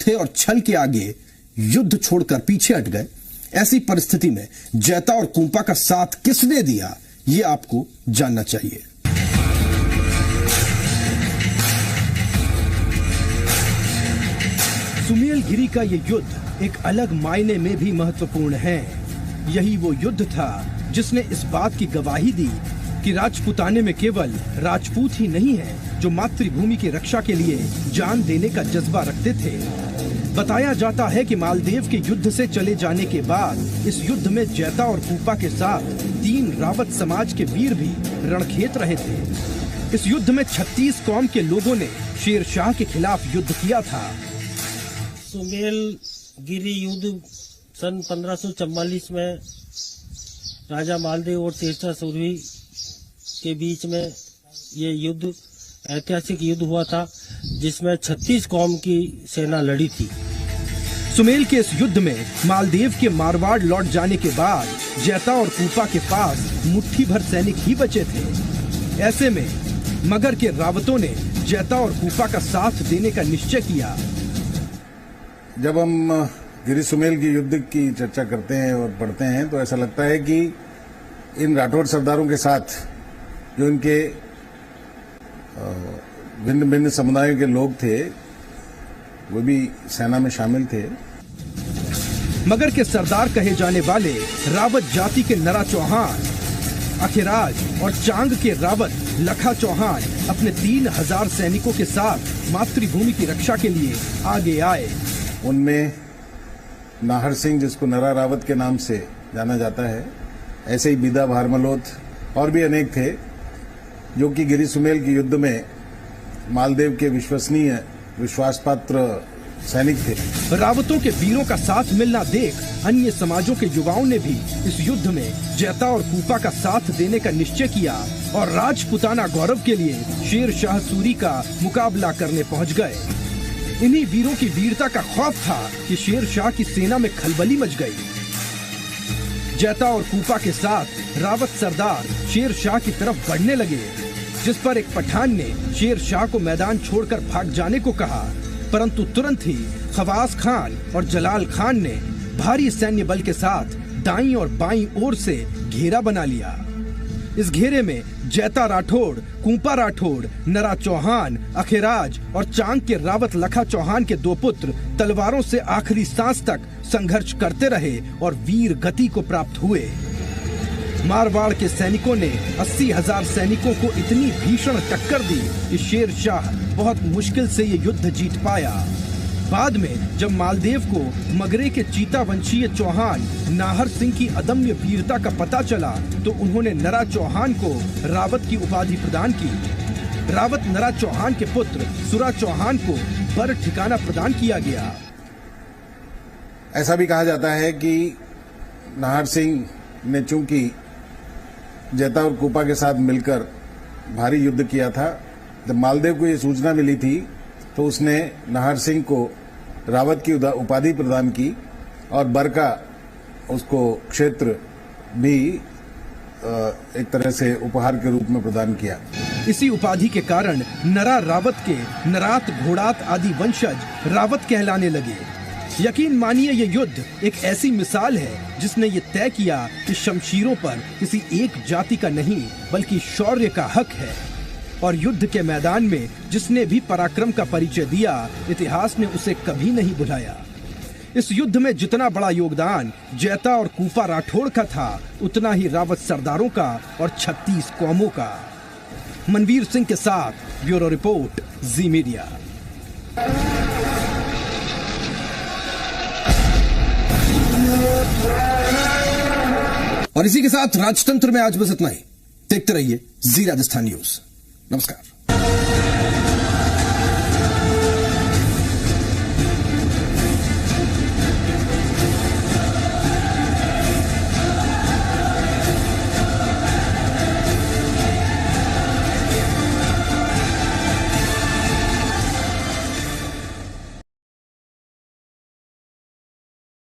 झूठे और छल के आगे युद्ध छोड़कर पीछे हट गए। ऐसी परिस्थिति में जैता और कुंपा का साथ किसने दिया, ये आपको जानना चाहिए। सुमेलगिरी का ये युद्ध एक अलग मायने में भी महत्वपूर्ण है। यही वो युद्ध था जिसने इस बात की गवाही दी कि राजपूताने में केवल राजपूत ही नहीं है जो मातृभूमि की रक्षा के लिए जान देने का जज्बा रखते थे। बताया जाता है कि मालदेव के युद्ध से चले जाने के बाद इस युद्ध में जैता और कुंपा के साथ 3 रावत समाज के वीर भी रणखेत रहे थे। इस युद्ध में 36 कौम के लोगों ने शेर शाह के खिलाफ युद्ध किया था। सुमेलगिरी युद्ध सन 1544 में राजा मालदेव और शेरशाह सूरी के बीच में ये युद्ध ऐतिहासिक युद्ध हुआ था, जिसमें 36 कौम की सेना लड़ी थी। सुमेल के इस युद्ध में मालदेव के मारवाड़ लौट जाने के बाद जैता और कुंपा के पास मुट्ठी भर सैनिक ही बचे थे। ऐसे में मगर के रावतों ने जैता और कुंपा का साथ देने का निश्चय किया। जब हम गिरी सुमेल की युद्ध की चर्चा करते हैं और पढ़ते हैं तो ऐसा लगता है कि इन राठौड़ सरदारों के साथ जो इनके भिन्न भिन्न समुदायों के लोग थे वो भी सेना में शामिल थे। मगर के सरदार कहे जाने वाले रावत जाति के नरा चौहान, अखिराज और चांग के रावत लखा चौहान अपने 3000 सैनिकों के साथ मातृभूमि की रक्षा के लिए आगे आए। उनमें नाहर सिंह, जिसको नरा रावत के नाम से जाना जाता है, ऐसे ही बीदा भारमलोत और भी अनेक थे जो कि गिरी सुमेल की युद्ध में मालदेव के विश्वसनीय विश्वासपात्र सैनिक थे। रावतों के वीरों का साथ मिलना देख अन्य समाजों के युवाओं ने भी इस युद्ध में जैता और कुंपा का साथ देने का निश्चय किया और राजपुताना गौरव के लिए शेर शाह सूरी का मुकाबला करने पहुंच गए। इन्हीं वीरों की वीरता का खौफ था कि शेर शाह की सेना में खलबली मच गई। जैता और कुंपा के साथ रावत सरदार शेर शाह की तरफ बढ़ने लगे, जिस पर एक पठान ने शेर शाह को मैदान छोड़कर भाग जाने को कहा, परंतु तुरंत ही खवास खान और जलाल खान ने भारी सैन्य बल के साथ दाईं और बाईं ओर से घेरा बना लिया। इस घेरे में जैता राठौड़, कुंपा राठौड़, नरा चौहान, अखिराज और चांग के रावत लखा चौहान के 2 पुत्र तलवारों से आखिरी सांस तक संघर्ष करते रहे और वीर गति को प्राप्त हुए। मारवाड़ के सैनिकों ने 80,000 सैनिकों को इतनी भीषण टक्कर दी कि शेर शाह बहुत मुश्किल से ये युद्ध जीत पाया। बाद में जब मालदेव को मगरे के चीता वंशीय चौहान नाहर सिंह की अदम्य वीरता का पता चला तो उन्होंने नरा चौहान को रावत की उपाधि प्रदान की। रावत नरा चौहान के पुत्र सुरा चौहान को बर ठिकाना प्रदान किया गया। ऐसा भी कहा जाता है कि नाहर सिंह ने चूंकि जैता और कुंपा के साथ मिलकर भारी युद्ध किया था, जब मालदेव को ये सूचना मिली थी तो उसने नाहर सिंह को रावत की उपाधि प्रदान की और बर का उसको क्षेत्र भी एक तरह से उपहार के रूप में प्रदान किया। इसी उपाधि के कारण नरा रावत के नरात, घोड़ात आदि वंशज रावत कहलाने लगे। यकीन मानिए ये युद्ध एक ऐसी मिसाल है जिसने ये तय किया कि शमशीरों पर किसी एक जाति का नहीं बल्कि शौर्य का हक है। और युद्ध के मैदान में जिसने भी पराक्रम का परिचय दिया, इतिहास ने उसे कभी नहीं भुलाया। इस युद्ध में जितना बड़ा योगदान जैता और कुंपा राठौड़ का था, उतना ही रावत सरदारों का और 36 कौमों का। मनवीर सिंह के साथ ब्यूरो रिपोर्ट, जी मीडिया। और इसी के साथ राजतंत्र में आज बस इतना ही। देखते रहिए जी राजस्थान न्यूज। नमस्कार।